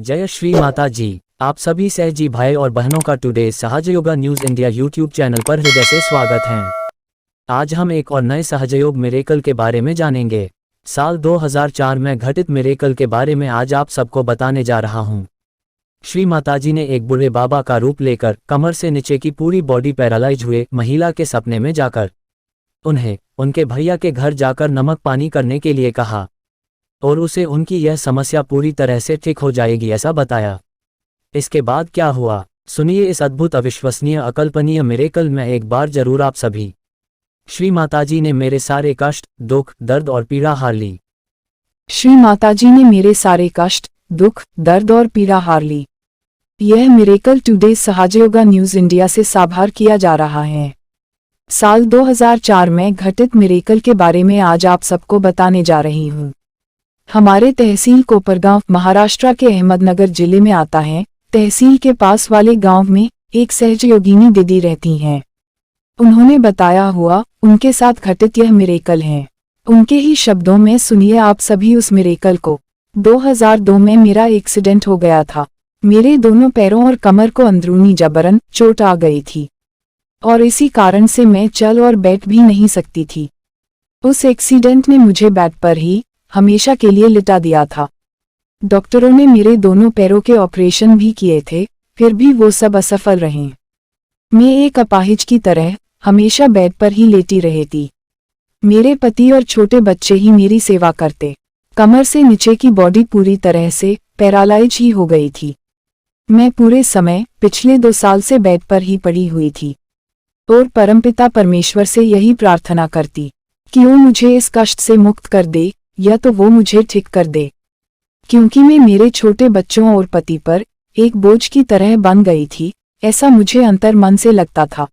जय श्री माता जी। आप सभी सहजी भाई और बहनों का today Sahajyog news India YouTube channel पर हृदय से स्वागत है। आज हम एक और नए सहजयोग मिरेकल के बारे में जानेंगे। साल 2004 में घटित मिरेकल के बारे में आज आप सबको बताने जा रहा हूं। श्री माताजी ने एक बूढ़े बाबा का रूप लेकर कमर से नीचे की पूरी बॉडी पैरालाइज हुए महिला के सपने में जाकर उन्हें उनके भैया के घर जाकर नमक पानी करने के लिए कहा और उसे उनकी यह समस्या पूरी तरह से ठीक हो जाएगी ऐसा बताया। इसके बाद क्या हुआ, सुनिए इस अद्भुत अविश्वसनीय अकल्पनीय मिरेकल में एक बार जरूर आप सभी। श्री माताजी ने मेरे सारे कष्ट, दुख, दर्द और पीड़ा हार ली। श्री माताजी ने मेरे सारे कष्ट, दुख, दर्द और पीड़ा हार ली। यह miracle today Sahajyog news India से साभार किया जा रहा है। साल 2004 में घटित मिरेकल के बारे में आज आप सबको बताने जा रही हूँ। हमारे तहसील कोपरगांव महाराष्ट्र के अहमदनगर जिले में आता है। तहसील के पास वाले गांव में एक सहजयोगिनी दीदी रहती हैं। उन्होंने बताया हुआ उनके साथ घटित यह मिरेकल है। उनके ही शब्दों में सुनिए आप सभी उस मिरेकल को। 2002 में मेरा एक्सीडेंट हो गया था। मेरे दोनों पैरों और कमर को अंदरूनी जबरन चोट आ गई थी और इसी कारण से मैं चल और बैठ भी नहीं सकती थी। उस एक्सीडेंट ने मुझे बेड पर ही हमेशा के लिए लिटा दिया था। डॉक्टरों ने मेरे दोनों पैरों के ऑपरेशन भी किए थे, फिर भी वो सब असफल रहे। मैं एक अपाहिज की तरह हमेशा बेड पर ही लेटी रहती। मेरे पति और छोटे बच्चे ही मेरी सेवा करते। कमर से नीचे की बॉडी पूरी तरह से पैरालाइज ही हो गई थी। मैं पूरे समय पिछले 2 साल से बेड पर ही पड़ी हुई थी और परमपिता परमेश्वर से यही प्रार्थना करती कि वो मुझे इस कष्ट से मुक्त कर दे या तो वो मुझे ठीक कर दे, क्योंकि मैं मेरे छोटे बच्चों और पति पर एक बोझ की तरह बन गई थी, ऐसा मुझे अंतर मन से लगता था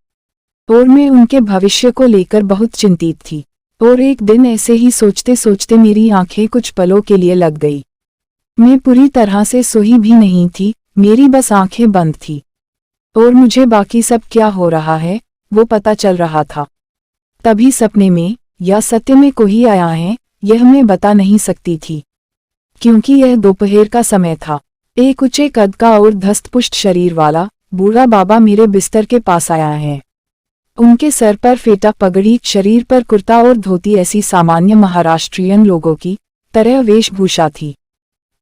और मैं उनके भविष्य को लेकर बहुत चिंतित थी। और एक दिन ऐसे ही सोचते सोचते मेरी आंखें कुछ पलों के लिए लग गई। मैं पूरी तरह से सोई भी नहीं थी, मेरी बस आंखें बंद थी और मुझे बाकी सब क्या हो रहा है वो पता चल रहा था। तभी सपने में या सत्य में कोई आया है यह मैं बता नहीं सकती थी, क्योंकि यह दोपहर का समय था। एक ऊंचे कद का और धस्तपुष्ट शरीर वाला बूढ़ा बाबा मेरे बिस्तर के पास आया है। उनके सर पर फेटा पगड़ी, शरीर पर कुर्ता और धोती, ऐसी सामान्य महाराष्ट्रियन लोगों की तरह वेशभूषा थी।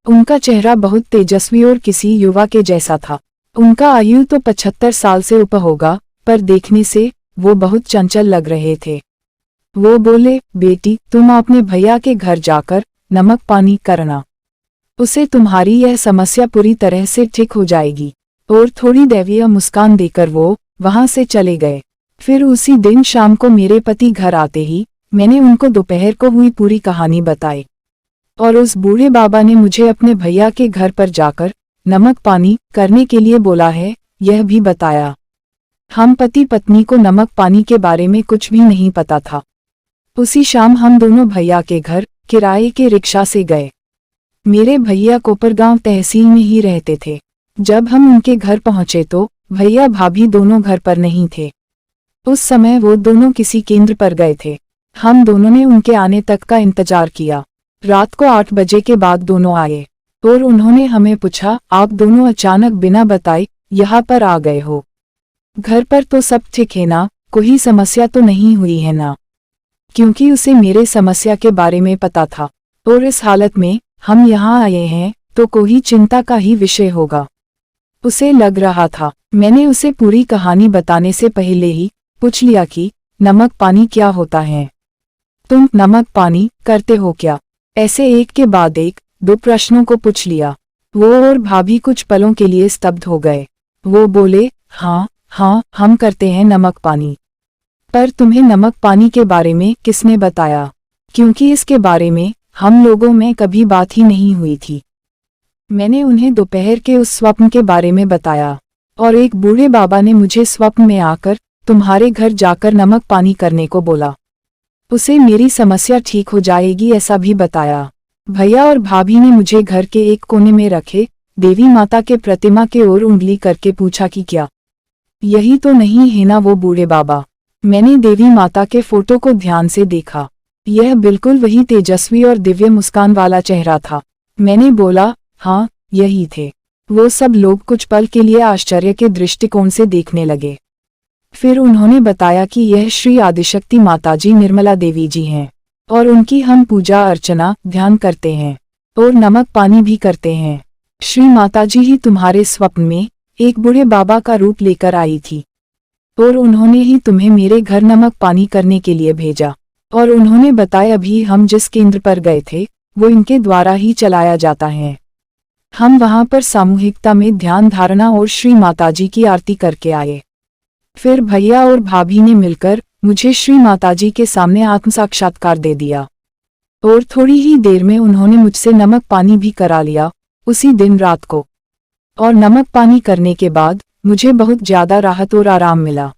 उनका चेहरा बहुत तेजस्वी और किसी युवा के जैसा था। उनका आयु तो 75 साल से ऊपर होगा, पर देखने से वो बहुत चंचल लग रहे थे। वो बोले, बेटी तुम अपने भैया के घर जाकर नमक पानी करना, उसे तुम्हारी यह समस्या पूरी तरह से ठीक हो जाएगी। और थोड़ी दैवीय मुस्कान देकर वो वहां से चले गए। फिर उसी दिन शाम को मेरे पति घर आते ही मैंने उनको दोपहर को हुई पूरी कहानी बताई और उस बूढ़े बाबा ने मुझे अपने भैया के घर पर जाकर नमक पानी करने के लिए बोला है, यह भी बताया। हम पति पत्नी को नमक पानी के बारे में कुछ भी नहीं पता था। उसी शाम हम दोनों भैया के घर किराए के रिक्शा से गए। मेरे भैया कोपरगांव तहसील में ही रहते थे। जब हम उनके घर पहुंचे तो भैया भाभी दोनों घर पर नहीं थे। उस समय वो दोनों किसी केंद्र पर गए थे। हम दोनों ने उनके आने तक का इंतजार किया। रात को 8 बजे के बाद दोनों आए और उन्होंने हमें पूछा, आप दोनों अचानक बिना बताए यहाँ पर आ गए हो? घर पर तो सब ठीक है ना, कोई समस्या तो नहीं हुई है ना? क्योंकि उसे मेरे समस्या के बारे में पता था और इस हालत में हम यहाँ आए हैं तो कोई चिंता का ही विषय होगा। उसे लग रहा था। मैंने उसे पूरी कहानी बताने से पहले ही पूछ लिया कि नमक पानी क्या होता है, तुम नमक पानी करते हो क्या? ऐसे एक के बाद एक 2 प्रश्नों को पूछ लिया। वो और भाभी कुछ पलों के लिए स्तब्ध हो गए। वो बोले, हाँ हाँ हम करते हैं नमक पानी। पर तुम्हें नमक पानी के बारे में किसने बताया? क्योंकि इसके बारे में हम लोगों में कभी बात ही नहीं हुई थी। मैंने उन्हें दोपहर के उस स्वप्न के बारे में बताया और एक बूढ़े बाबा ने मुझे स्वप्न में आकर तुम्हारे घर जाकर नमक पानी करने को बोला, उसे मेरी समस्या ठीक हो जाएगी ऐसा भी बताया। भैया और भाभी ने मुझे घर के एक कोने में रखे देवी माता के प्रतिमा के ओर उंगली करके पूछा कि क्या यही तो नहीं है ना वो बूढ़े बाबा? मैंने देवी माता के फोटो को ध्यान से देखा। यह बिल्कुल वही तेजस्वी और दिव्य मुस्कान वाला चेहरा था। मैंने बोला, हाँ यही थे। वो सब लोग कुछ पल के लिए आश्चर्य के दृष्टिकोण से देखने लगे। फिर उन्होंने बताया कि यह श्री आदिशक्ति माताजी निर्मला देवी जी हैं और उनकी हम पूजा अर्चना ध्यान करते हैं और नमक पानी भी करते हैं। श्री माताजी ही तुम्हारे स्वप्न में एक बूढ़े बाबा का रूप लेकर आई थी और उन्होंने ही तुम्हें मेरे घर नमक पानी करने के लिए भेजा। और उन्होंने बताया अभी हम जिस केंद्र पर गए थे वो इनके द्वारा ही चलाया जाता है। हम वहां पर सामूहिकता में ध्यान धारणा और श्री माताजी की आरती करके आए। फिर भैया और भाभी ने मिलकर मुझे श्री माताजी के सामने आत्म साक्षात्कार दे दिया और थोड़ी ही देर में उन्होंने मुझसे नमक पानी भी करा लिया उसी दिन रात को। और नमक पानी करने के बाद मुझे बहुत ज्यादा राहत और आराम मिला।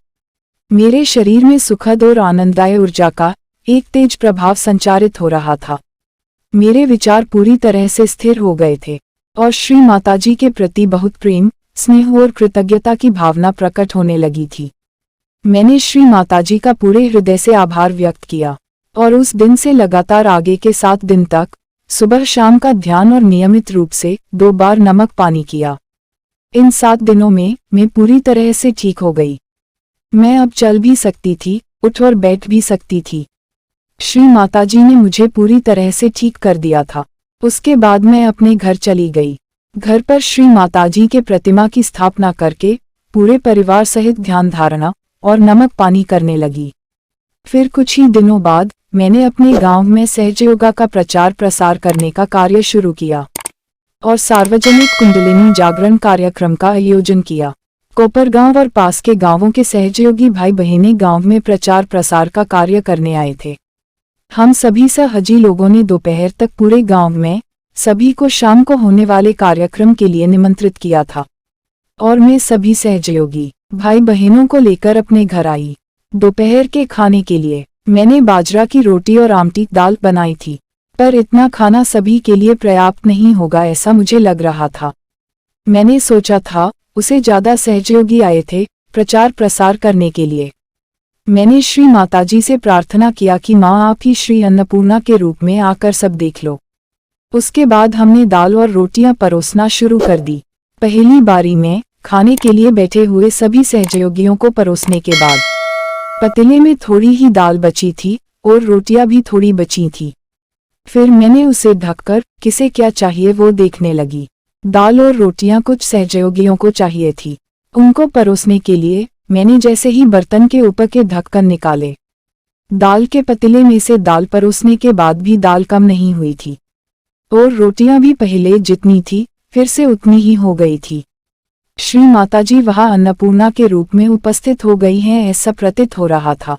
मेरे शरीर में सुखद और आनंददायक ऊर्जा का एक तेज प्रभाव संचारित हो रहा था। मेरे विचार पूरी तरह से स्थिर हो गए थे और श्री माताजी के प्रति बहुत प्रेम स्नेह और कृतज्ञता की भावना प्रकट होने लगी थी। मैंने श्री माताजी का पूरे हृदय से आभार व्यक्त किया और उस दिन से लगातार आगे के 7 दिन तक सुबह शाम का ध्यान और नियमित रूप से 2 बार नमक पानी किया। इन 7 दिनों में मैं पूरी तरह से ठीक हो गई। मैं अब चल भी सकती थी, उठ और बैठ भी सकती थी। श्री माताजी ने मुझे पूरी तरह से ठीक कर दिया था। उसके बाद मैं अपने घर चली गई। घर पर श्री माताजी के प्रतिमा की स्थापना करके पूरे परिवार सहित ध्यान धारणा और नमक पानी करने लगी। फिर कुछ ही दिनों बाद मैंने अपने गांव में सहज योगा का प्रचार प्रसार करने का कार्य शुरू किया और सार्वजनिक कुंडलिनी जागरण कार्यक्रम का आयोजन किया। कोपरगांव और पास के गांवों के सहयोगी भाई बहनें गांव में प्रचार प्रसार का कार्य करने आए थे। हम सभी सहजी लोगों ने दोपहर तक पूरे गांव में सभी को शाम को होने वाले कार्यक्रम के लिए निमंत्रित किया था और मैं सभी सहयोगी भाई बहनों को लेकर अपने घर आई। दोपहर के खाने के लिए मैंने बाजरा की रोटी और आमटी दाल बनाई थी, पर इतना खाना सभी के लिए पर्याप्त नहीं होगा ऐसा मुझे लग रहा था। मैंने सोचा था उसे ज्यादा सहयोगी आए थे प्रचार प्रसार करने के लिए। मैंने श्री माताजी से प्रार्थना किया कि माँ आप ही श्री अन्नपूर्णा के रूप में आकर सब देख लो। उसके बाद हमने दाल और रोटियां परोसना शुरू कर दी। पहली बारी में खाने के लिए बैठे हुए सभी सहयोगियों को परोसने के बाद पतीले में थोड़ी ही दाल बची थी और रोटियां भी थोड़ी बची थी। फिर मैंने उसे ढककर किसे क्या चाहिए वो देखने लगी। दाल और रोटियां कुछ सहयोगियों को चाहिए थी। उनको परोसने के लिए मैंने जैसे ही बर्तन के ऊपर के ढक्कन निकाले, दाल के पतीले में से दाल परोसने के बाद भी दाल कम नहीं हुई थी और रोटियां भी पहले जितनी थी फिर से उतनी ही हो गई थी। श्री माताजी वहां अन्नपूर्णा के रूप में उपस्थित हो गई हैं ऐसा प्रतीत हो रहा था।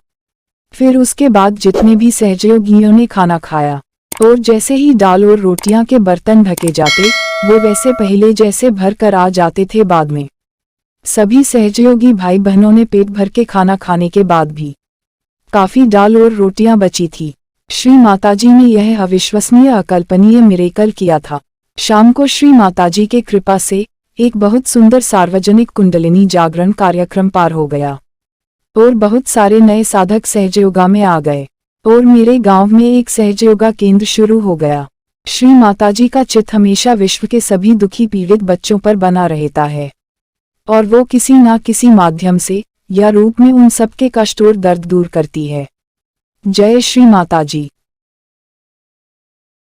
फिर उसके बाद जितने भी सहयोगियों ने खाना खाया और जैसे ही दाल और रोटियां के बर्तन ढके जाते वो वैसे पहले जैसे भर कर आ जाते थे। बाद में सभी सहयोगी भाई बहनों ने पेट भर के खाना खाने के बाद भी काफी दाल और रोटियां बची थी। श्री माताजी ने यह अविश्वसनीय अकल्पनीय मिरेकल किया था। शाम को श्री माताजी के कृपा से एक बहुत सुंदर सार्वजनिक कुंडलिनी जागरण कार्यक्रम पार हो गया और बहुत सारे नए साधक सहजयोगा में आ गए और मेरे गांव में एक सहजयोगा केंद्र शुरू हो गया। श्री माताजी का चित्त हमेशा विश्व के सभी दुखी पीड़ित बच्चों पर बना रहता है और वो किसी न किसी माध्यम से या रूप में उन सबके कष्ट और दर्द दूर करती है। जय श्री माताजी।